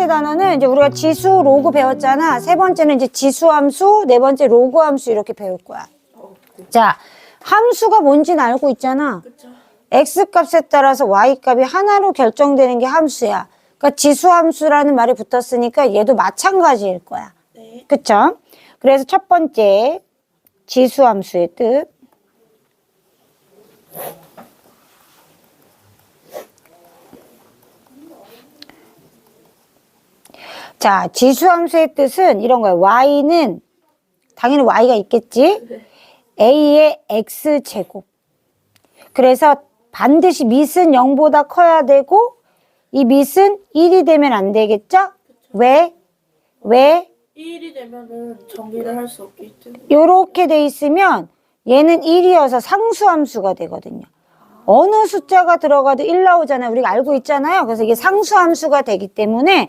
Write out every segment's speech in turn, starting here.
번째 단어는 이제 우리가 지수, 로그 배웠잖아. 세 번째는 이제 지수함수, 네 번째 로그함수 이렇게 배울 거야. 자, 함수가 뭔지는 알고 있잖아. 그쵸. X값에 따라서 Y값이 하나로 결정되는 게 함수야. 그러니까 지수함수라는 말이 붙었으니까 얘도 마찬가지일 거야. 네. 그쵸? 그래서 첫 번째 지수함수의 뜻. 자, 지수함수의 뜻은 이런 거야. Y는 당연히 Y가 있겠지? A의 X제곱. 그래서 반드시 밑은 0보다 커야 되고 이 밑은 1이 되면 안 되겠죠? 왜? 1이 되면은 정리를 할 수 없기 때문에. 요렇게 돼 있으면 얘는 1이어서 상수함수가 되거든요. 어느 숫자가 들어가도 1 나오잖아요. 우리가 알고 있잖아요. 그래서 이게 상수함수가 되기 때문에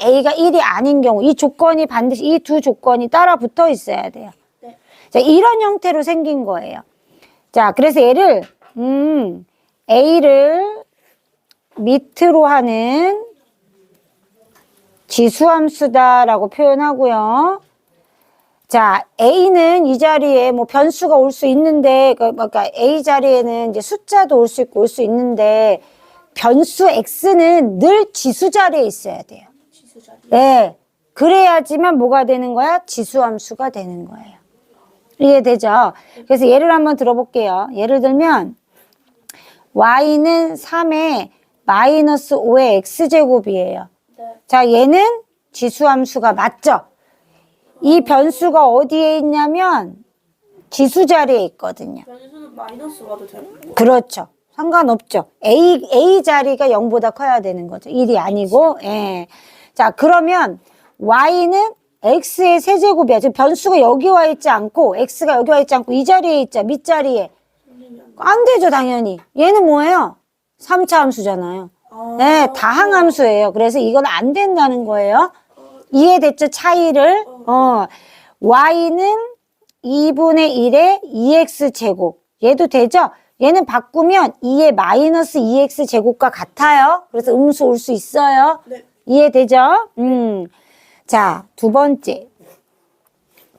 A가 1이 아닌 경우 이 조건이 반드시 이 두 조건이 따라 붙어 있어야 돼요. 네. 자, 이런 형태로 생긴 거예요. 자, 그래서 얘를 A를 밑으로 하는 지수함수다라고 표현하고요. 자, A는 이 자리에 뭐 변수가 올 수 있는데, 그러니까 A 자리에는 이제 숫자도 올 수 있고 올 수 있는데, 변수 X는 늘 지수 자리에 있어야 돼요. 지수 자리. 네. 그래야지만 뭐가 되는 거야? 지수함수가 되는 거예요. 이해되죠? 그래서 예를 한번 들어볼게요. 예를 들면, Y는 3에 마이너스 5의 X제곱이에요. 네. 자, 얘는 지수함수가 맞죠? 이 변수가 어디에 있냐면 지수 자리에 있거든요. 변수는 마이너스 와도 되는 거. 그렇죠. 상관없죠. A 자리가 0보다 커야 되는 거죠. 1이 아니고. 예. 자, 그러면 Y는 X의 세제곱이야. 지금 변수가 여기 와 있지 않고 X가 여기 와 있지 않고 이 자리에 있죠. 밑자리에. 안 되죠, 당연히. 얘는 뭐예요? 3차 함수잖아요. 네, 다항함수예요. 그래서 이건 안 된다는 거예요. 이해됐죠? 차이를. Y는 2분의 1의 2X제곱. 얘도 되죠? 얘는 바꾸면 2의 마이너스 2X제곱과 같아요. 그래서 음수 올 수 있어요. 네. 이해되죠? 자, 두 번째.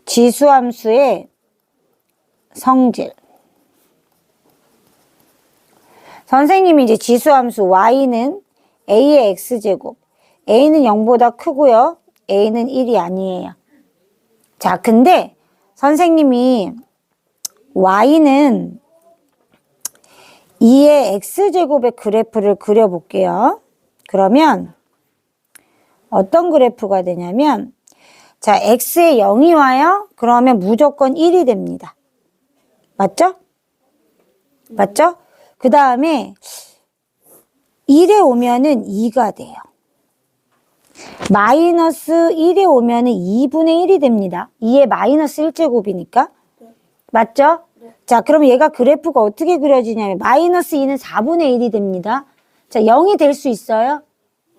지수함수의 성질. 선생님이 이제 지수함수 Y는 A의 X제곱. A는 0보다 크고요. A는 1이 아니에요. 자, 근데 선생님이 Y는 2의 X제곱의 그래프를 그려볼게요. 그러면 어떤 그래프가 되냐면 자, X에 0이 와요. 그러면 무조건 1이 됩니다. 맞죠? 맞죠? 그 다음에 1에 오면은 2가 돼요. 마이너스 1에 오면은 2분의 1이 됩니다. 2의 마이너스 1제곱이니까. 맞죠? 자, 그럼 얘가 그래프가 어떻게 그려지냐면 마이너스 2는 4분의 1이 됩니다. 자, 0이 될 수 있어요?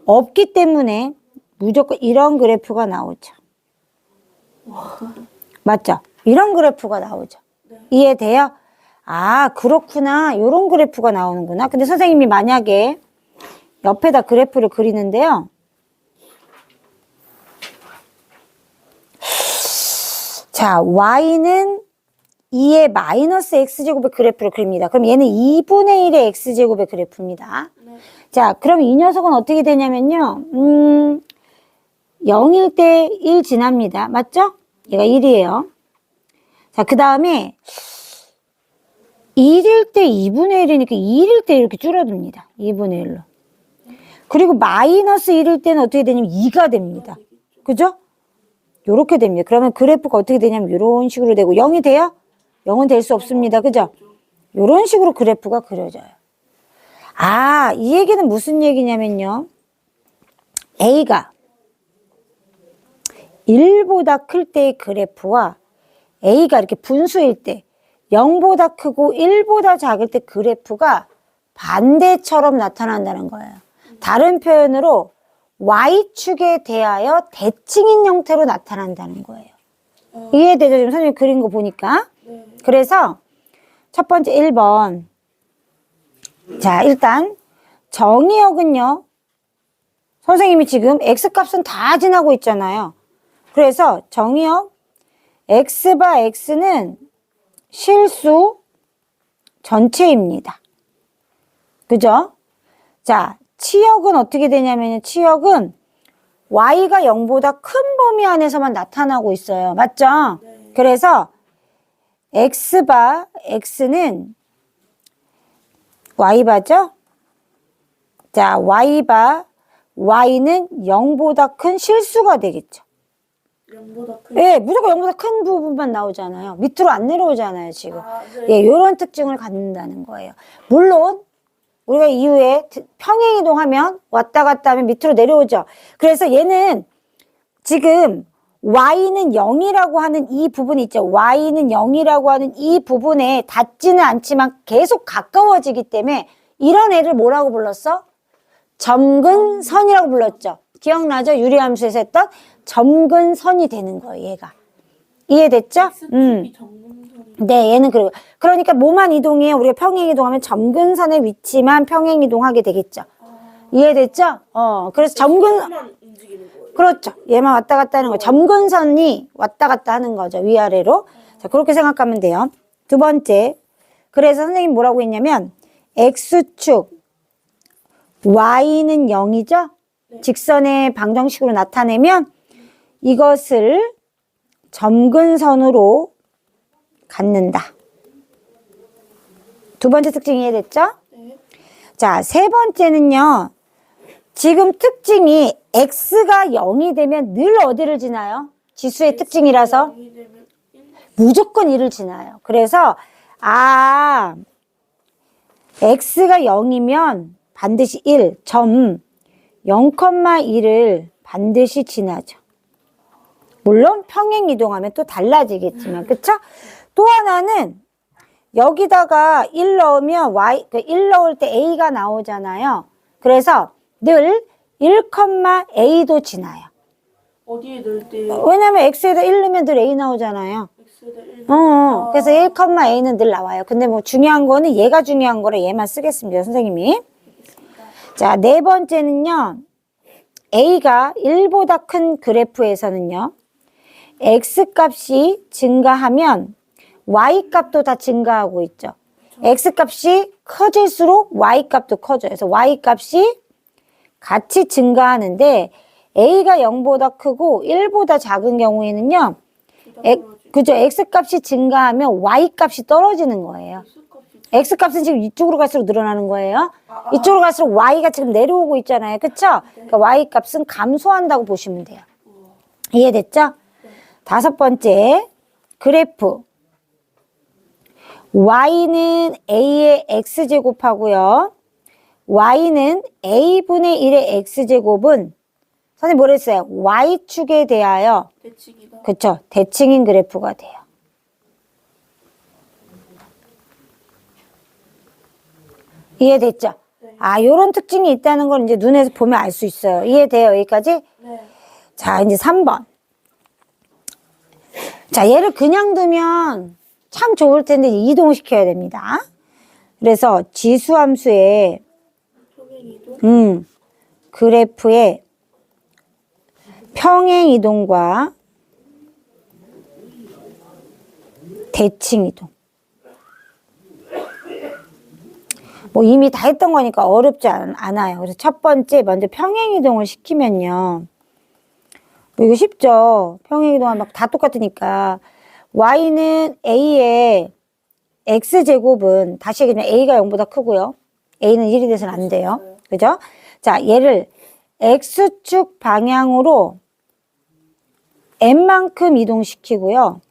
없기 때문에 무조건 이런 그래프가 나오죠. 맞죠? 이런 그래프가 나오죠. 이해돼요? 아, 그렇구나. 이런 그래프가 나오는구나. 근데 선생님이 만약에 옆에다 그래프를 그리는데요. 자, Y는 2의 마이너스 X제곱의 그래프를 그립니다. 그럼 얘는 2분의 1의 X제곱의 그래프입니다. 네. 자, 그럼 이 녀석은 어떻게 되냐면요. 0일 때 1 지납니다. 맞죠? 얘가 1이에요. 자, 그 다음에 1일 때 2분의 1이니까 2일 때 이렇게 줄어듭니다. 2분의 1로. 그리고 마이너스 1일 때는 어떻게 되냐면 2가 됩니다. 그죠? 요렇게 됩니다. 그러면 그래프가 어떻게 되냐면 이런 식으로 되고 0이 돼요? 0은 될 수 없습니다. 그죠? 요런 식으로 그래프가 그려져요. 아, 이 얘기는 무슨 얘기냐면요. A가 1보다 클 때의 그래프와 A가 이렇게 분수일 때 0보다 크고 1보다 작을 때 그래프가 반대처럼 나타난다는 거예요. 다른 표현으로 Y축에 대하여 대칭인 형태로 나타난다는 거예요. 이해되죠? 지금 선생님 그린 거 보니까. 네. 그래서 첫 번째 1번. 자, 일단 정의역은요. 선생님이 지금 x값은 다 지나고 있잖아요. 그래서 정의역 x바 x는 실수 전체입니다. 그죠? 자, 치역은 어떻게 되냐면요. 치역은 y가 0보다 큰 범위 안에서만 나타나고 있어요. 맞죠? 네. 그래서 x바 x는 y바죠? 자, y바 y는 0보다 큰 실수가 되겠죠. 0보다 큰. 예, 무조건 0보다 큰 부분만 나오잖아요. 밑으로 안 내려오잖아요, 지금. 아, 네. 예, 요런 특징을 갖는다는 거예요. 물론 우리가 이후에 평행이동하면 왔다 갔다 하면 밑으로 내려오죠. 그래서 얘는 지금 y는 0이라고 하는 이 부분이 있죠. y는 0이라고 하는 이 부분에 닿지는 않지만 계속 가까워지기 때문에 이런 애를 뭐라고 불렀어? 점근선이라고 불렀죠. 기억나죠? 유리함수에서 했던 점근선이 되는 거예요, 얘가. 이해됐죠? x축이 정근선이. 네, 얘는 그리고 그러니까 뭐만 이동해 우리가 평행 이동하면 점근선의 위치만 평행 이동하게 되겠죠. 이해됐죠? 그래서 만 움직이는 거예요. 그렇죠. 얘만 왔다 갔다 하는 거. 점근선이 왔다 갔다 하는 거죠. 위아래로. 자, 그렇게 생각하면 돼요. 두 번째. 그래서 선생님 뭐라고 했냐면 x축 y는 0이죠? 네. 직선의 방정식으로 나타내면 이것을 점근선으로 갖는다. 두 번째 특징 이해됐죠? 네. 자, 세 번째는요. 지금 특징이 x가 0이 되면 늘 어디를 지나요? 지수의 특징이라서 0이 되면 1. 무조건 1을 지나요. 그래서 x가 0이면 반드시 1, 점 0,1을 반드시 지나죠. 물론 평행 이동하면 또 달라지겠지만, 그쵸? 또 하나는 여기다가 1 넣으면 그1 넣을 때 a가 나오잖아요. 그래서 늘 1,a도 지나요. 어디에 넣을 때 왜냐면 x에다 1 넣으면 늘 a 나오잖아요. x에다 1. 그래서 1,a는 늘 나와요. 근데 뭐 중요한 거는 얘가 중요한 거라 얘만 쓰겠습니다, 선생님이. 자, 네 번째는요. a가 1보다 큰 그래프에서는요. x값이 증가하면 y값도 다 증가하고 있죠. x값이 커질수록 y값도 커져요. 그래서 y값이 같이 증가하는데 a가 0보다 크고 1보다 작은 경우에는요. 그죠? x값이 증가하면 y값이 떨어지는 거예요. x값은 지금 이쪽으로 갈수록 늘어나는 거예요. 이쪽으로 갈수록 y가 지금 내려오고 있잖아요. 그쵸? 그러니까 y값은 감소한다고 보시면 돼요. 이해됐죠? 다섯 번째, 그래프. y는 a의 x제곱하고요. y는 a분의 1의 x제곱은 선생님 뭐라 했어요? y축에 대하여 대칭이다. 그쵸? 대칭인 그래프가 돼요. 이해됐죠? 네. 요런 특징이 있다는 걸 이제 눈에서 보면 알 수 있어요. 이해돼요? 여기까지? 네. 자, 이제 3번. 자, 얘를 그냥 두면 참 좋을 텐데 이동시켜야 됩니다. 그래서 지수함수의 평행 이동. 그래프의 평행 이동과 대칭 이동. 뭐 이미 다 했던 거니까 어렵지 않아요. 그래서 첫 번째 먼저 평행 이동을 시키면요. 뭐 이거 쉽죠. 평행 이동하면 막 다 똑같으니까 y는 a의 x제곱은 다시 얘기하면 a가 0보다 크고요. a는 1이 돼서는 안 돼요. 그죠? 자, 얘를 x축 방향으로 n만큼 이동시키고요.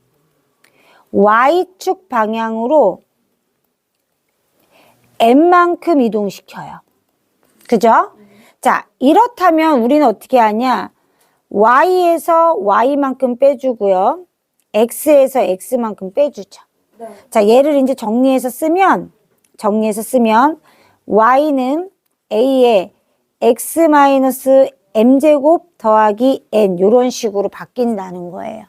y축 방향으로 n만큼 이동시켜요. 그죠? 자, 이렇다면 우리는 어떻게 하냐? y에서 y만큼 빼주고요. x에서 x만큼 빼주죠. 네. 자, 얘를 이제 정리해서 쓰면 y는 a의 x-m제곱 더하기 n 이런 식으로 바뀐다는 거예요.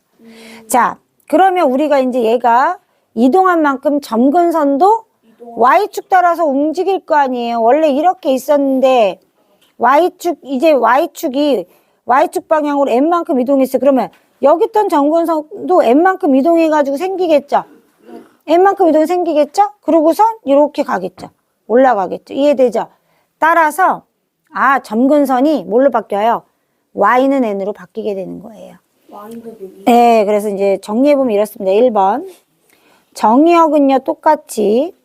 자, 그러면 우리가 이제 얘가 이동한 만큼 점근선도 y축 따라서 움직일 거 아니에요. 원래 이렇게 있었는데 Y축, 이제 Y축이 Y축 방향으로 N만큼 이동했어요. 그러면 여기 있던 점근선도 N만큼 이동해가지고 생기겠죠? N만큼 이동이 생기겠죠? 그러고선 이렇게 가겠죠. 올라가겠죠. 이해되죠? 따라서, 점근선이 뭘로 바뀌어요? Y는 N으로 바뀌게 되는 거예요. Y는 여기. 네, 그래서 이제 정리해보면 이렇습니다. 1번. 정의역은요, 똑같이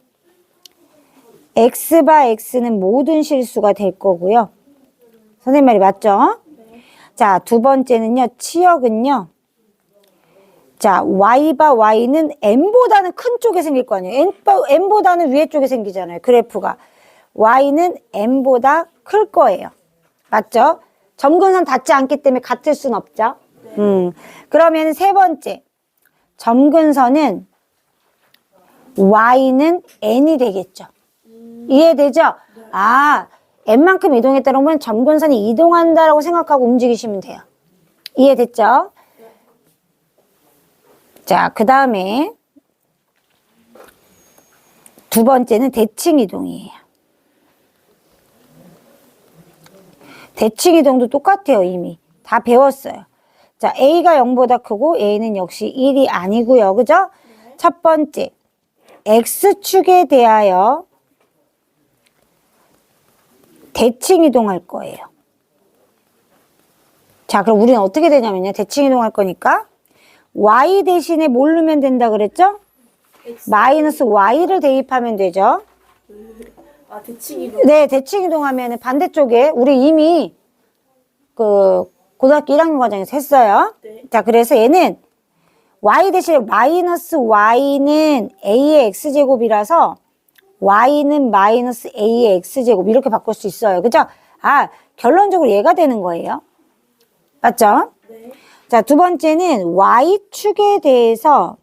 X바 X는 모든 실수가 될 거고요. 선생님 말이 맞죠? 자, 두 번째는요, 치역은요. 자, Y바 Y는 N보다는 큰 쪽에 생길 거 아니에요. N보다는 위에 쪽에 생기잖아요. 그래프가. Y는 N보다 클 거예요. 맞죠? 점근선 닿지 않기 때문에 같을 순 없죠. 그러면 세 번째. 점근선은 Y는 N이 되겠죠. 이해되죠? N만큼 이동했다는 건 점근선이 이동한다라고 생각하고 움직이시면 돼요. 이해됐죠? 자, 그 다음에 두 번째는 대칭 이동이에요. 대칭 이동도 똑같아요, 이미. 다 배웠어요. 자, A가 0보다 크고 A는 역시 1이 아니고요. 그죠? 첫 번째, X축에 대하여 대칭 이동할 거예요. 자, 그럼 우리는 어떻게 되냐면요. 대칭 이동할 거니까 Y 대신에 뭘 넣으면 된다 그랬죠? 마이너스 Y를 대입하면 되죠. 대칭 이동. 네, 대칭 이동하면 반대쪽에 우리 이미 그 고등학교 1학년 과정에서 했어요. 네. 자, 그래서 얘는 Y 대신에 마이너스 Y는 A의 X제곱이라서 Y는 마이너스 A의 X제곱 이렇게 바꿀 수 있어요. 그죠? 결론적으로 얘가 되는 거예요. 맞죠? 네. 자, 두 번째는 Y축에 대해서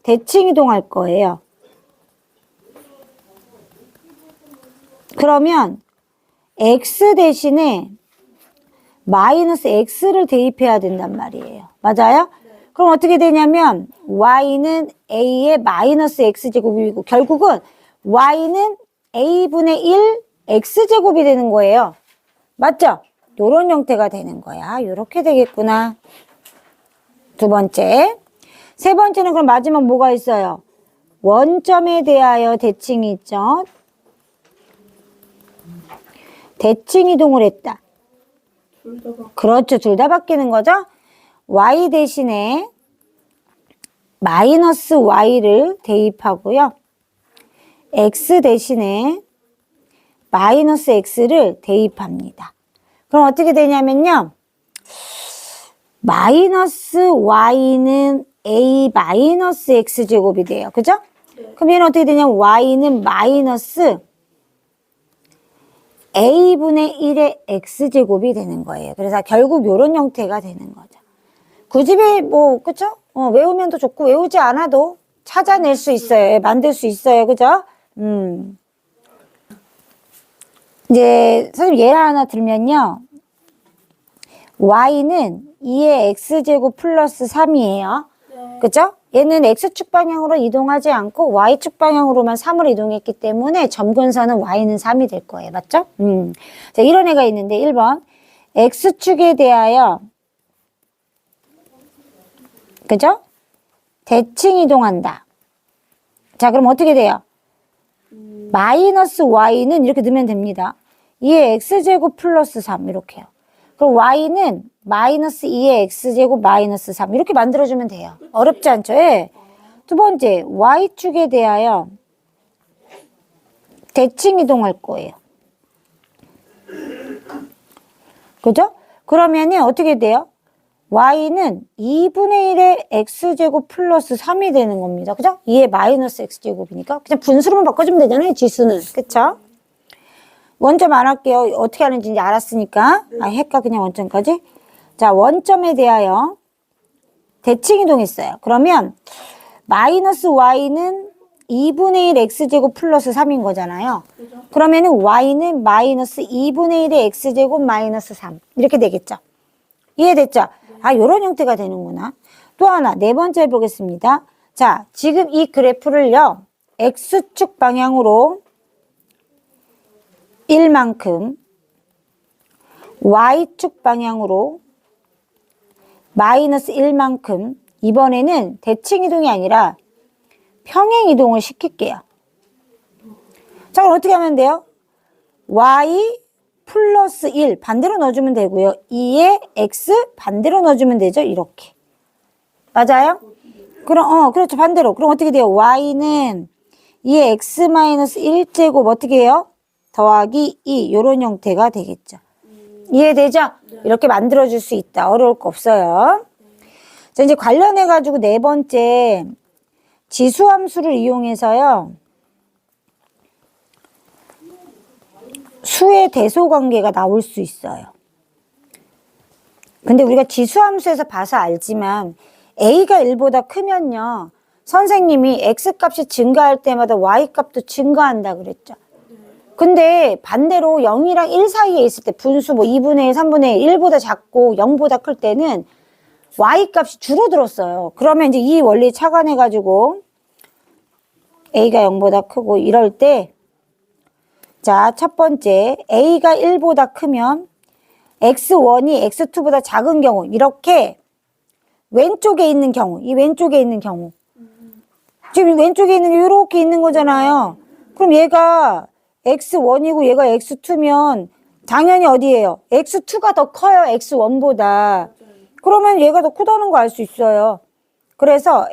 대칭 이동할 거예요. 그러면 X 대신에 마이너스 X를 대입해야 된단 말이에요. 맞아요? 그럼 어떻게 되냐면 Y는 A의 마이너스 X제곱이고 결국은 Y는 A분의 1 X제곱이 되는 거예요. 맞죠? 요런 형태가 되는 거야. 요렇게 되겠구나. 두 번째. 세 번째는 그럼 마지막 뭐가 있어요? 원점에 대하여 대칭이 있죠. 대칭 이동을 했다. 그렇죠. 둘 다 바뀌는 거죠. Y 대신에 마이너스 Y를 대입하고요. X 대신에 마이너스 X를 대입합니다. 그럼 어떻게 되냐면요. 마이너스 Y는 A 마이너스 X제곱이 돼요. 그죠? 네. 그럼 얘는 어떻게 되냐면 Y는 마이너스 A분의 1의 X제곱이 되는 거예요. 그래서 결국 요런 형태가 되는 거죠. 굳이 그쵸? 외우면 더 좋고 외우지 않아도 찾아낼 수 있어요. 만들 수 있어요. 그죠? 이제 선생님 예를 하나 들면요. Y는 2의 X제곱 플러스 3이에요. 네. 그죠? 얘는 X축 방향으로 이동하지 않고 Y축 방향으로만 3으로 이동했기 때문에 점근선은 Y는 3이 될 거예요. 맞죠? 자, 이런 애가 있는데 1번 X축에 대하여 그죠? 대칭 이동한다. 자, 그럼 어떻게 돼요? 마이너스 Y는 이렇게 넣으면 됩니다. 2의 X제곱 플러스 3 이렇게요. 그럼 Y는 마이너스 2의 X제곱 마이너스 3 이렇게 만들어주면 돼요. 어렵지 않죠? 예. 두 번째, Y축에 대하여 대칭 이동할 거예요. 그죠? 그러면은 어떻게 돼요? Y는 2분의 1의 X제곱 플러스 3이 되는 겁니다. 그죠? 2의 마이너스 X제곱이니까 그냥 분수로만 바꿔주면 되잖아요. 지수는. 그쵸? 원점 안 할게요. 어떻게 하는지 이제 알았으니까. 할까 그냥 원점까지. 자, 원점에 대하여 대칭 이동했어요. 그러면 마이너스 Y는 2분의 1 X제곱 플러스 3인 거잖아요. 그죠? 그러면은 Y는 마이너스 2분의 1의 X제곱 마이너스 3 이렇게 되겠죠. 이해됐죠? 요런 형태가 되는구나. 또 하나, 네 번째 해보겠습니다. 자, 지금 이 그래프를요, X축 방향으로 1만큼, Y축 방향으로 마이너스 1만큼 이번에는 대칭 이동이 아니라 평행 이동을 시킬게요. 자, 그럼 어떻게 하면 돼요? Y 플러스 1 반대로 넣어주면 되고요. 2에 X 반대로 넣어주면 되죠. 이렇게. 맞아요? 그럼, 그렇죠. 반대로. 그럼 어떻게 돼요? Y는 2에 X 마이너스 1제곱 어떻게 해요? 더하기 2. 요런 형태가 되겠죠. 이해되죠? 이렇게 만들어줄 수 있다. 어려울 거 없어요. 자, 이제 관련해가지고 네 번째. 지수함수를 이용해서요. 수의 대소관계가 나올 수 있어요. 근데 우리가 지수함수에서 봐서 알지만 A가 1보다 크면요. 선생님이 X값이 증가할 때마다 Y값도 증가한다 그랬죠. 근데 반대로 0이랑 1 사이에 있을 때 분수 뭐 2분의 1, 3분의 1, 1보다 작고 0보다 클 때는 Y값이 줄어들었어요. 그러면 이제 이 원리 착안해가지고 A가 0보다 크고 이럴 때 자, 첫 번째 A가 1보다 크면 X1이 X2보다 작은 경우 이렇게 왼쪽에 있는 경우 이 왼쪽에 있는 경우 지금 왼쪽에 있는 게 이렇게 있는 거잖아요. 그럼 얘가 X1이고 얘가 X2면 당연히 어디예요? X2가 더 커요. X1보다. 그러면 얘가 더 크다는 거 알 수 있어요. 그래서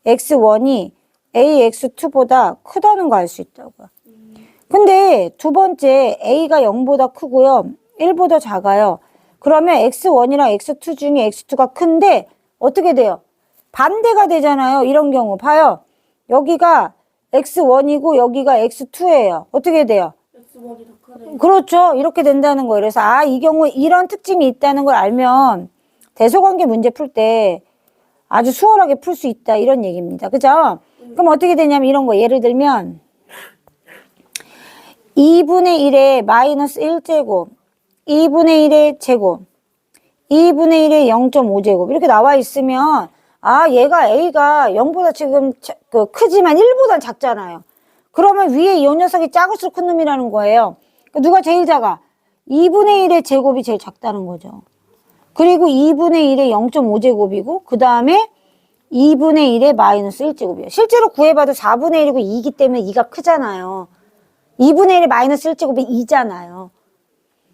AX1이 AX2보다 크다는 거 알 수 있다고요. 근데 두 번째 A가 0보다 크고요. 1보다 작아요. 그러면 X1이랑 X2 중에 X2가 큰데 어떻게 돼요? 반대가 되잖아요. 이런 경우 봐요. 여기가 X1이고 여기가 X2예요. 어떻게 돼요? X1이 더 크네. 그렇죠. 이렇게 된다는 거예요. 그래서 이 경우에 이런 특징이 있다는 걸 알면 대소관계 문제 풀 때 아주 수월하게 풀 수 있다 이런 얘기입니다. 그죠? 그럼 어떻게 되냐면 이런 거 예를 들면 2분의 1에 마이너스 1제곱 2분의 1의 제곱 2분의 1의 0.5제곱 이렇게 나와 있으면 얘가 A가 0보다 지금 크지만 1보다 작잖아요. 그러면 위에 이 녀석이 작을수록 큰 놈이라는 거예요. 누가 제일 작아? 2분의 1의 제곱이 제일 작다는 거죠. 그리고 2분의 1의 0.5제곱이고 그 다음에 2분의 1의 마이너스 1제곱이에요. 실제로 구해봐도 4분의 1이고 2이기 때문에 2가 크잖아요. 2분의 1의 마이너스 1제곱이 2잖아요.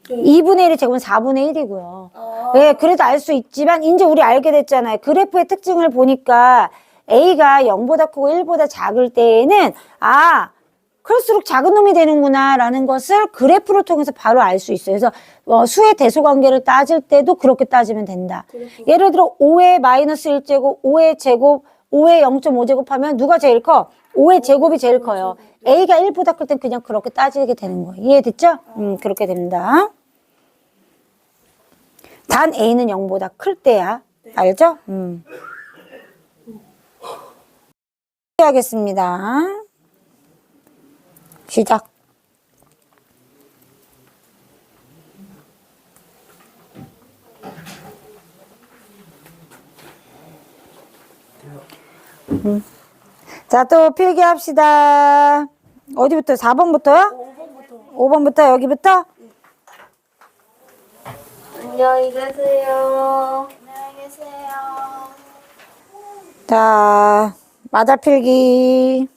2분의 1의 제곱은 4분의 1이고요. 네, 그래도 알 수 있지만 이제 우리 알게 됐잖아요. 그래프의 특징을 보니까 A가 0보다 크고 1보다 작을 때에는 클수록 작은 놈이 되는구나 라는 것을 그래프를 통해서 바로 알 수 있어요. 그래서 수의 대소관계를 따질 때도 그렇게 따지면 된다. 예를 들어 5의 마이너스 1제곱, 5의 제곱, 5의 0.5제곱 하면 누가 제일 커? 5의 제곱이 제일 커요. A가 1보다 클 땐 그냥 그렇게 따지게 되는 거예요. 이해됐죠? 그렇게 됩니다. 단 A는 0보다 클 때야. 알죠? 하겠습니다. 시작. 자, 또 필기합시다. 어디부터? 4번부터요? 5번부터 여기부터? 안녕히 계세요. 안녕히 계세요. 자, 맞아 필기.